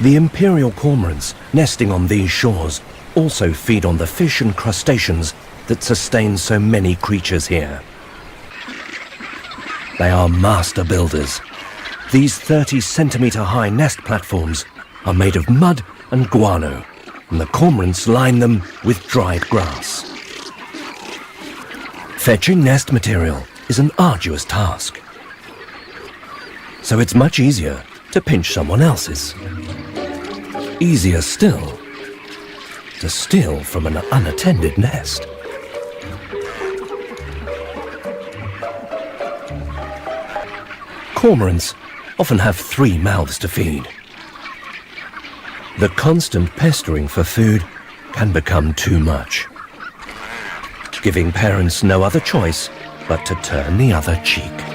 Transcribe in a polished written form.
The imperial cormorants nesting on these shores also feed on the fish and crustaceans that sustain so many creatures here. They are master builders. These 30-centimetre high nest platforms are made of mud and guano, and the cormorants line them with dried grass. Fetching nest material is an arduous task, so it's much easier to pinch someone else's. Easier still to steal from an unattended nest. Cormorants often have 3 mouths to feed. The constant pestering for food can become too much, giving parents no other choice but to turn the other cheek.